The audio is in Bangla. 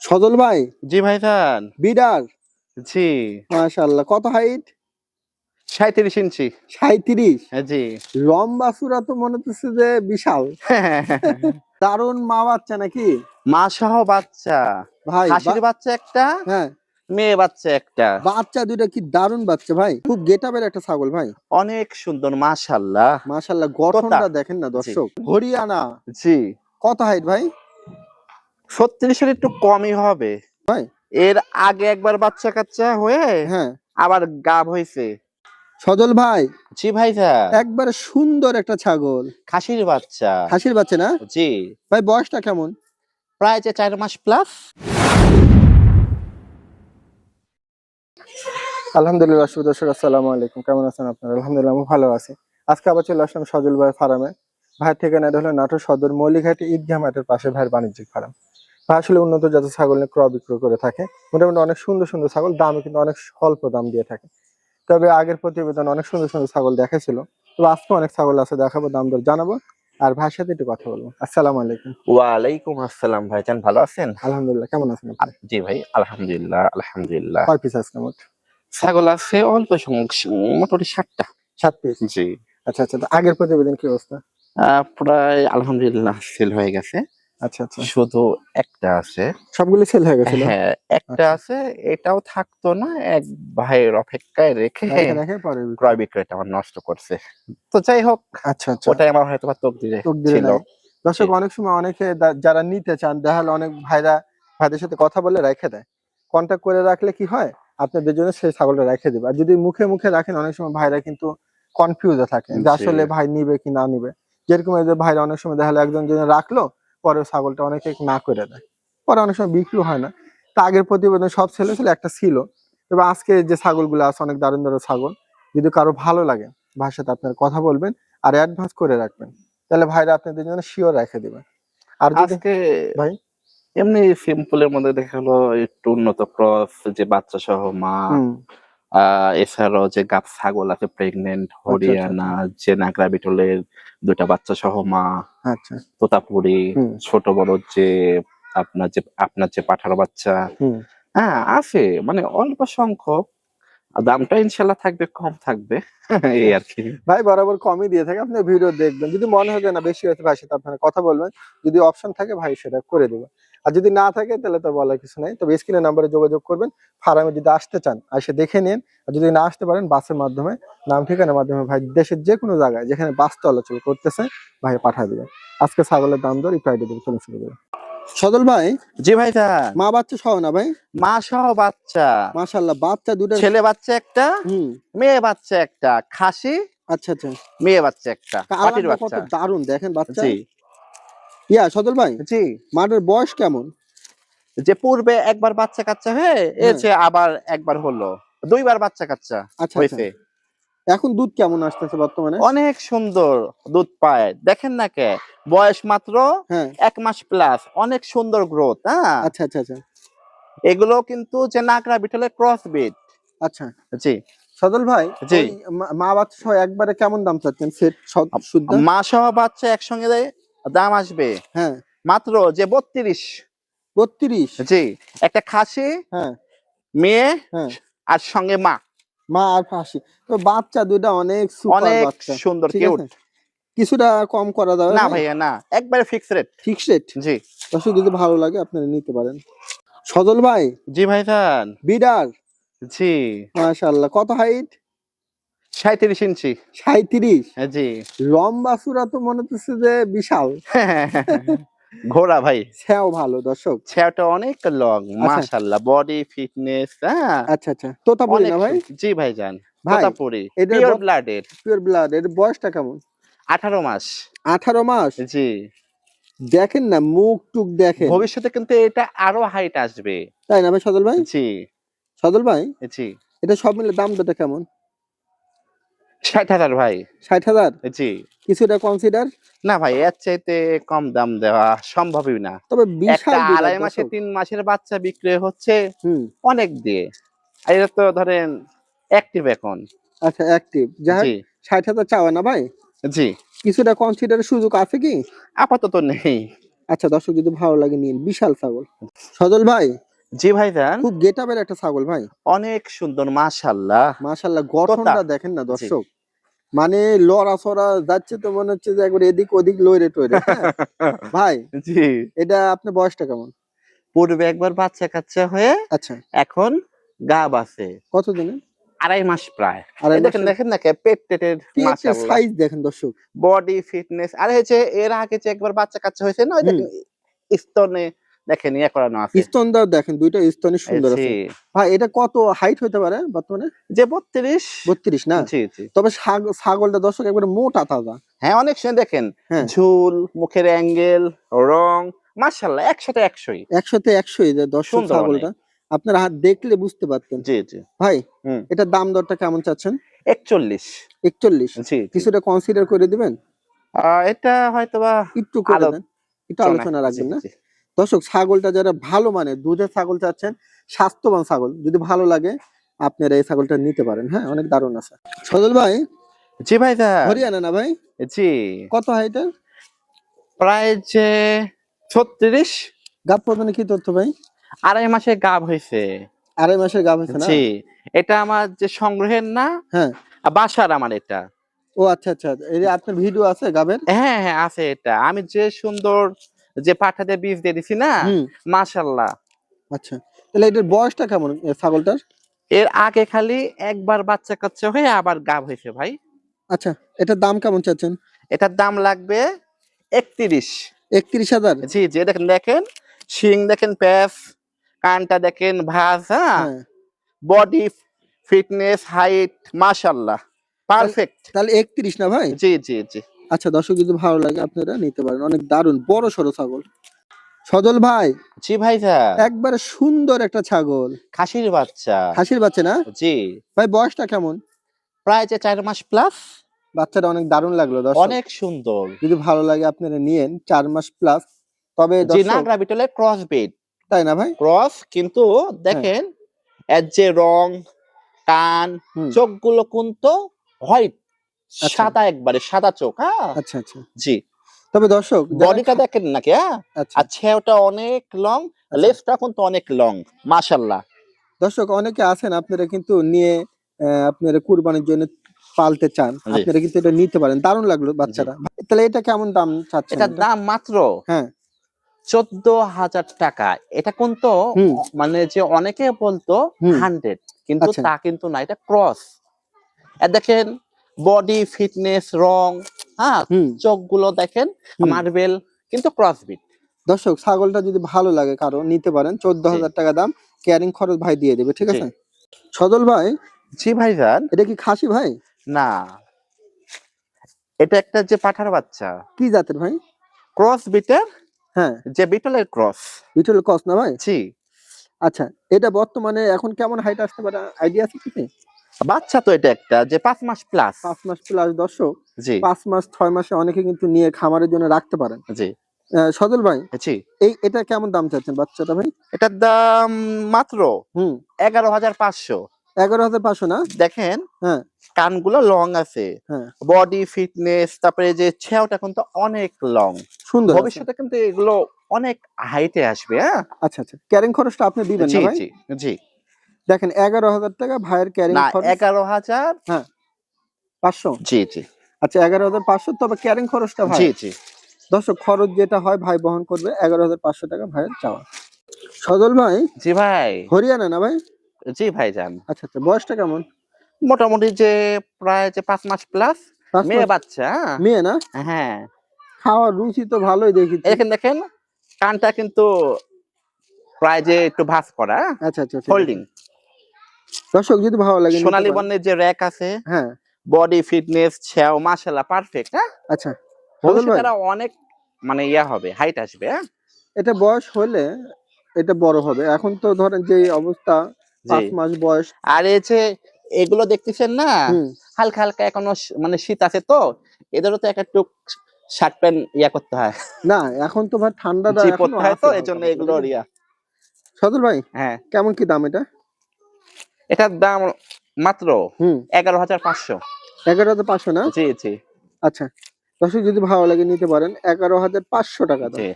সজল ভাই। জি ভাইজান। বিডার। জি। মাশাআল্লাহ, কত হাইট? 37 ইঞ্চি। 37। জি। লম্বা চূড়া তো মনে হচ্ছে যে বিশাল। দারুণ মা বাচ্চা নাকি? মা সহ বাচ্চা। ভাই খাসির বাচ্চা একটা, হ্যাঁ, মেয়ে বাচ্চা একটা। বাচ্চা দুইটা কি দারুণ বাচ্চা ভাই, খুব গেটাবের একটা ছাগল ভাই। অনেক সুন্দর মাশাআল্লাহ। মাশাআল্লাহ, তোতা। গঠনটা দেখেন না জি। দর্শক। হরিয়ানা। জি। কত হাইট ভাই? 36 এর একটু কমই হবে। ভাই এর আগে একবার বাচ্চা কাচ্চা হয়ে হ্যাঁ, আবার গাব হয়েছে। সজল ভাই জি ভাইজান। একবারে সুন্দর একটা ছাগল। খাসির বাচ্চা। খাসির বাচ্চা না জি। ভাই? বয়সটা কেমন? প্রায় যে 4 মাস প্লাস। আলহামদুলিল্লাহ, সুদর্শক আসসালামু আলাইকুম, কেমন আছেন আপনারা? আলহামদুলিল্লাহ আমি ভালো আছি। আজকে আবার চলে আসলাম সজল ভাই ফার্মে। ভাইয়ের ঠিকানা হলো নাটোর সদর মৌলিঘাটি ঈদগাহ মাঠের পাশে ভাইয়ের বাণিজ্যিক ফার্ম। ভাই আসলে উন্নত জাতের ছাগল নিয়ে ক্রয় বিক্রয় করে থাকে। মোটামুটি অনেক সুন্দর সুন্দর ছাগল, দামে কিন্তু অনেক স্বল্প দাম দিয়ে থাকে। তবে আগের প্রতিবেদন অনেক সুন্দর সুন্দর ছাগল দেখাইছিল, তবে আজকে অনেক ছাগল আছে, দেখাবো, দাম দর জানাবো, আর ভাইয়ের সাথে একটু কথা বলবো। আসসালামু আলাইকুম। ওয়ালাইকুম আসসালাম ভাইজান, ভালো আছেন? আলহামদুলিল্লাহ, কেমন আছেন আপনি? জি ভাই, আলহামদুলিল্লাহ আলহামদুলিল্লাহ। কয় পিস আজকে মোট? ছাগল আছে অল্প সংখ্যক, মোটামুটি 7টা। 7 পিস। জি। আচ্ছা আচ্ছা, তো আগের প্রতিবেদন কি অবস্থা? প্রায় আলহামদুলিল্লাহ সেল হয়ে গেছে। আচ্ছা আচ্ছা, শুধু একটা আছে। সবগুলো সেল হয়ে গেছিল? হ্যাঁ, একটা আচ্ছা, আছে। এটাও থাকতো না, এক ভাইয়ের অপেক্ষায় রেখে রেখে রেখে পরে ক্রয় বিক্রয়টা আমার নষ্ট করছে। তো যাই হোক, আচ্ছা আচ্ছা, ওটাই আমার হয়তো বা তকদিরে তকদিরে ছিল। নাই। দর্শক, জি। অনেক সময় অনেকে যারা নিতে চান, দেখা হলো অনেক ভাইরা ভাইদের সাথে কথা বলে রেখে দেয়। কন্টাক্ট করে রাখলে কি হয়, আপনাদের জন্য সেই ছাগলটা রেখে দিবে। আর যদি মুখে মুখে রাখেন, অনেক সময় ভাইরা কিন্তু কনফিউজে থাকে যে জি। আসলে ভাই নিবে কি না নিবে। যেরকম এই যে ভাইরা অনেক সময় দেখা হলো একজন জন্য রাখলো, পরে ছাগলটা অনেকে না করে দেয়, পরে অনেক সময় বিক্রি হয় না। তা আগের প্রতিবেদন সব ছেলে ছিল, একটা ছিল। তবে আজকে যে ছাগলগুলো আছে অনেক দারুণ দারুণ ছাগল। যদি কারো ভালো লাগে, ভাইয়ের সাথে আপনার কথা বলবেন আর অ্যাডভান্স করে রাখবেন, তাহলে ভাইরা আপনাদের জন্য শিওর রেখে দিবে। আর যদি আজকে ভাই এমনি সিম্পলের মধ্যে দেখা গেলো একটু উন্নত ক্রস, যে বাচ্চা সহ মা। হুম, এছাড়াও যে গাব ছাগল আছে প্রেগনেন্ট, আচ্ছা আচ্ছা হরিয়ানা, আচ্ছা যে নাগরা বিটলের 2টা বাচ্চা সহ মা, আচ্ছা, তোতাপুরি, হুম ছোট বড় যে আপনার যে পাঠার বাচ্চা। হুম, হ্যাঁ আছে, মানে অল্প সংখ্যক। দামটা ইনশাল্লাহ থাকবে, কম থাকবে। এই আর কি। ভাই বরাবর কমই দিয়ে থাকে, আপনি ভিডিও দেখবেন, যদি মনে হয় যে না বেশি হয়েছে ভাইয়ের সাথে আপনারা কথা বলবেন, যদি অপশন থাকে ভাই সেটা করে দেবে। আর যদি না থাকে তাহলে তো বলার কিছু নাই। তবে স্ক্রিনের নাম্বারে যোগাযোগ করবেন। ফার্মে যদি আসতে চান এসে দেখে নিন, আর যদি না আসতে পারেন বাসের মাধ্যমে, নাম ঠিকানার মাধ্যমে ভাই দেশের যে কোনো জায়গায় যেখানে বাস চলাচল করতেছে ভাই পাঠিয়ে দিবেন। আজকে ছাগলের দাম দর একটু আইডিয়া দিয়ে চলে শুরু করবেন। সদল ভাই, জি ভাইজান। মা বাচ্চা সহ না ভাই? মা সহ বাচ্চা। মাশাআল্লাহ, বাচ্চা দুটো। ছেলে বাচ্চা একটা, হুম, মেয়ে বাচ্চা একটা। খাসি, আচ্ছা আচ্ছা, মেয়ে বাচ্চা একটা, পাটির কালারটা কত বাচ্চা। দারুণ দেখেন বাচ্চা। জি। সদল ভাই, জি। মাঠের বয়স কেমন? যে পূর্বে একবার বাচ্চা কাচ্চা হয়ে হ্যাঁ, এসে আবার একবার হলো, 2বার বাচ্চা কাচ্চা আচ্ছা আচ্ছা, হয়েছে। এখন দুধ কেমন আসতেছে বর্তমানে? অনেক সুন্দর দুধ পায়, দেখেন না কে। বয়স মাত্র হ্যাঁ, 1 মাস প্লাস, অনেক সুন্দর গ্রোথ। হ্যাঁ, আচ্ছা আচ্ছা আচ্ছা এগুলো কিন্তু যে নাগরা বিটলের ক্রস বিট। আচ্ছা। জি। সদল ভাই, জি। ওই মা বাচ্চা সহ একবারে কেমন দাম চাচ্ছেন সেট শুদ্ধ? মা সহ বাচ্চা একসঙ্গে দাম আসবে হ্যাঁ, মাত্র যে 32। 32। জি। একটা খাসি, হ্যাঁ মেয়ে, হ্যাঁ, আর সঙ্গে মা। মা আর ফাঁসি। তো বাচ্চা দুইটা অনেক সুপার অনেক বাচ্চা। সুন্দর, ঠিক কিউট। আছে, কিছুটা কম করা যাবে না ভাই? ভাইয়া না, একবারে ফিক্স রেট। Fix rate. জি। দর্শক, যদি ভালো লাগে আপনারা নিতে পারেন। সদল ভাই, জি ভাইজান। বিডার। জি। মাশাআল্লাহ, কত হাইট? 37 ইঞ্চি। 37। জি। লম্বা চূড়া তো মনে হচ্ছে যে বিশাল। ঘোড়া ভাই। সেও ভালো দর্শক। ছেলেটা অনেক লং, আচ্ছা মাশাআল্লাহ, বডি ফিটনেস। হ্যাঁ, আচ্ছা আচ্ছা, তোতাপুরি অনেক না ভাই? জি ভাইজান। ভাই তোতাপুরি, এটার পিওর ব্লাডের। পিওর ব্লাড, এর বয়সটা কেমন? 18 মাস। 18 মাস। জি। দেখেন না, মুখ টুক দেখেন। ভবিষ্যতে কিন্তু এটা আরো হাইট আসবে। তাই না ভাই সদল ভাই? জি। সদল ভাই, জি। এটা সব মিলে দাম দরটা কেমন? 60,000 ভাই। 60,000? জি। কিছুটা কনসিডার? না ভাই, এর চাইতে কম দাম দেওয়া সম্ভবই না। তবে একটা বিশাল বিডার 2.5 মাসে দর্শক। 3 মাসের বাচ্চা বিক্রি হচ্ছে হুম, অনেক দিয়ে। আর এটা তো ধরেন অ্যাক্টিভ এখন। আচ্ছা অ্যাক্টিভ। যাই হোক, জি। 60,000 চাওয়া না ভাই? জি। কিছুটা কনসিডারের সুযোগ আছে কি? আপাতত নেই। আচ্ছা দর্শক যদি ভালো লাগে নিন, বিশাল ছাগল। সজল ভাই, জি ভাইজান, খুব গেটাবের একটা ছাগল ভাই, অনেক সুন্দর মাশাআল্লাহ। মাশাআল্লাহ। গঠনটা দেখেন না দর্শক, মানে লড়াচড়া যাচ্ছে তো মনে হচ্ছে যে একবার এদিক ওদিক লইরে টইরে। হ্যাঁ ভাই, জি, এটা আপনার বয়সটা কেমন? পূর্বে একবার বাচ্চা কাচ্চা হয়ে আচ্ছা, এখন গাব আছে কতদিনে? 2.5 মাস প্রায়। আড়াই এই দেখেন মাসের দেখেন না পেট টেটের পেটের মাশাআল্লাহ, সাইজ দেখেন দর্শক। Body fitness. আর হচ্ছে এর আগে যে একবার বাচ্চা কাচ্চা হয়েছে না, ওই হুম, দেখেন স্তনে দেখেন ইয়ে করানো আছে। স্তনটাও দেখেন, দুইটা স্তনই সুন্দর জি, আছে। ভাই এটা কত হাইট হইতে পারে বর্তমানে? যে 32। 32 না? জি জি, তবে ছাগলটা দর্শক একবারে মোটা তাজা। হ্যাঁ অনেক সময় দেখেন হ্যাঁ, ঝুল, মুখের অ্যাঙ্গেল, রং, মাশাআল্লাহ 100তে 100ই 100তে 100 এই যে দর্শক সুন্দর অনেক। ছাগলটা, আপনারা হাত দেখলে বুঝতে পারতেন। জি জি, ভাই, হুম, এটার দাম দরটা কেমন চাচ্ছেন? 41। 41? জি জি, কিছুটা কনসিডার করে দিবেন? এটা হয়তোবা একটু করে দেন, একটু আলোচনা। আলোচনা জি রাখবেন না? জি, দর্শক ছাগলটা যারা ভালো মানে দুধের ছাগল চাচ্ছেন, স্বাস্থ্যবান ছাগল যদি ভালো লাগে আপনারা এই ছাগলটা নিতে পারেন। হ্যাঁ, অনেক দারুণ আছে। সজল ভাই, জি ভাইজান, হরিয়ানা না ভাই? জি, কত হাইটা? প্রায় যে 36। গাব প্রদানে কি তথ্য ভাই? 2.5 মাসে গাব হয়েছে। 2.5 মাসের গাব হয়েছে না? জি, এটা আমার যে সংগ্রহের না, হ্যাঁ। বাসার আমার এটা। ও আচ্ছা আচ্ছা, এই যে আপনার ভিডিও আছে গাবের? হ্যাঁ হ্যাঁ আছে এটা। আমি যে সুন্দর যে পাঠাতে বীজ দিয়ে দিছি না, হুম, মাশাআল্লাহ। আচ্ছা। তাহলে এটার বয়সটা কেমন ছাগলটার? এর আগে খালি একবার বাচ্চা কাচ্চা হয়ে আবার গাব হয়েছে ভাই। আচ্ছা, এটার দাম কেমন চাচ্ছেন? এটার দাম লাগবে 31। 31,000? জি জি, দেখেন দেখেন শিং দেখেন, প্যাচ, কানটা দেখেন ভাঁজ, হ্যাঁ, হ্যাঁ। বডি ফিটনেস, হাইট, মাশাআল্লাহ পারফেক্ট। তাহলে 31 না ভাই? জি জি জি, আচ্ছা দর্শক যদি ভালো লাগে আপনারা নিতে পারেন, অনেক দারুণ বড় সড়ো ছাগল। সজল ভাই, জি ভাইজা, একবারে সুন্দর একটা ছাগল, খাসির বাচ্চা। খাসির বাচ্চা না জি, ভাই? বয়সটা কেমন? প্রায় যে 4 মাস প্লাস। বাচ্চাটা অনেক দারুণ লাগলো দর্শক, অনেক সুন্দর। যদি ভালো লাগে আপনারা নিয়েন, 4 মাস প্লাস। তবে জি, দর্শক, নাগরা বিটলে ক্রস বিট, তাই না ভাই? ক্রস কিন্তু হ্যাঁ। দেখেন এর যে রং, কান, হুম, চোখগুলো কিন্তু হোয়াইট, আচ্ছা সাদা, একবারে সাদা চোখ, হ্যাঁ। আচ্ছা আচ্ছা। জি, তবে দর্শক বডিটা দেখেন নাকি, হ্যাঁ, আচ্ছা আর ছেওটা অনেক লং, আচ্ছা। লেজটা কিন্তু অনেক লং, মাশাআল্লাহ। দর্শক অনেকে আছেন আপনারা কিন্তু নিয়ে আপনারা কুরবানির জন্য পালতে চান, জি আপনারা কিন্তু এটা নিতে পারেন। দারুণ লাগলো জি, বাচ্চারা। তাহলে এটা কেমন দাম চাচ্ছেন এটার এটা? দাম মাত্র হ্যাঁ। 14,000 টাকা। এটা কিন্তু হুম মানে যে অনেকে বলতো হুম 100, কিন্তু আচ্ছা তা কিন্তু না, এটা ক্রস। দেখেন বডি ফিটনেস, রং, হ্যাঁ, হুম চোখগুলো দেখেন হুম। মার্বেল, কিন্তু ক্রসবিট। দর্শক ছাগলটা যদি ভালো লাগে কারো নিতে পারেন, জি 14,000 টাকা দাম, ক্যারিং খরচ ভাই দিয়ে দেবে, ঠিক জি, আছে? সজল ভাই, জি ভাইজান, এটা কি খাসি ভাই? না, এটা একটা যে পাঠার বাচ্চা, কি জাতের ভাই? ক্রস বিটের, হ্যাঁ, যে বিটলের ক্রস। বিটল ক্রস না ভাই? জি, আচ্ছা, এটা বর্তমানে এখন কেমন হাইট আসতে পারে, আইডিয়া আছে কি? বাচ্চা তো এটা একটা যে 5 মাস প্লাস। 5 মাস প্লাস দর্শক, জি 5 মাস 6 মাসে অনেকে কিন্তু নিয়ে খামারের জন্য রাখতে পারেন। জি সজল ভাই, জি, এটা কেমন দাম চাচ্ছেন বাচ্চাটা ভাই? এটার দাম মাত্র হুম 11,500। 11,500 না? দেখেন হ্যাঁ কানগুলো লং আছে, হ্যাঁ, বডি ফিটনেস, তারপরে যে ছেওটা কিন্তু অনেক লং। সুন্দর আছে। ভবিষ্যতে কিন্তু এগুলো অনেক হাইটে আসবে, হ্যাঁ। আচ্ছা আচ্ছা, ক্যারিং খরচটা আপনি দিবেন জি না ভাই? জি জি, দেখেন 11,000 টাকা ভাইয়ের ক্যারিং না খরচ। 11,000। হ্যাঁ, 500। জি জি আচ্ছা 11,500, তবে ক্যারিং খরচটা ভাই। জি জি, দর্শক খরচ যেটা হয় ভাই বহন করবে, 11,500 টাকা ভাইয়ের চাওয়া। সজল ভাই, জি ভাই, হরিয়ানা না ভাই? জি ভাইজান, আচ্ছা আচ্ছা, বয়সটা কেমন? মোটামুটি যে প্রায় যে 5 মাস প্লাস, 5 মাস? মেয়ে বাচ্চা, মেয়ে না? হ্যাঁ। খাওয়ার রুচি তো ভালোই দেখেছি। দেখেন দেখেন কানটা কিন্তু প্রায় যে একটু ভাঁজ করা, আচ্ছা আচ্ছা, ঠিক আছে। হোল্ডিং, দর্শক যদি ভালো লাগে নিতে সোনালী পারেন। বর্ণের যে র‍্যাক আছে, হ্যাঁ, বডি ফিটনেস, ছেও মাশাআল্লাহ পারফেক্ট, হ্যাঁ। আচ্ছা সজল ভবিষ্যতে ভাই, তারা অনেক মানে ইয়া হবে, হাইট আসবে, হ্যাঁ। এটা বয়স হলে এটা বড় হবে। এখন তো ধরেন যে অবস্থা, জি, 5 মাস বয়স। আর এই যে এগুলো দেখতেছেন না, হুম হালকা হালকা এখনো মানে শীত আছে তো, এদেরও তো একটা টুক শার্ট প্যান্ট ইয়া করতে হয়, না, এখন তো ভাই ঠান্ডাটা জি এখনো পড়তে হয়, আছে তো এই হালকা জন্য পাতলা, এগুলো বুঝলেন? ইয়া। সজল ভাই, হ্যাঁ, কেমন কি দাম এটা? এটার দাম মাত্র হুম 11,500। 11,500 না? জি জি আচ্ছা দর্শক যদি ভালো লাগে নিতে পারেন, 11,500 টাকা দাম। জি।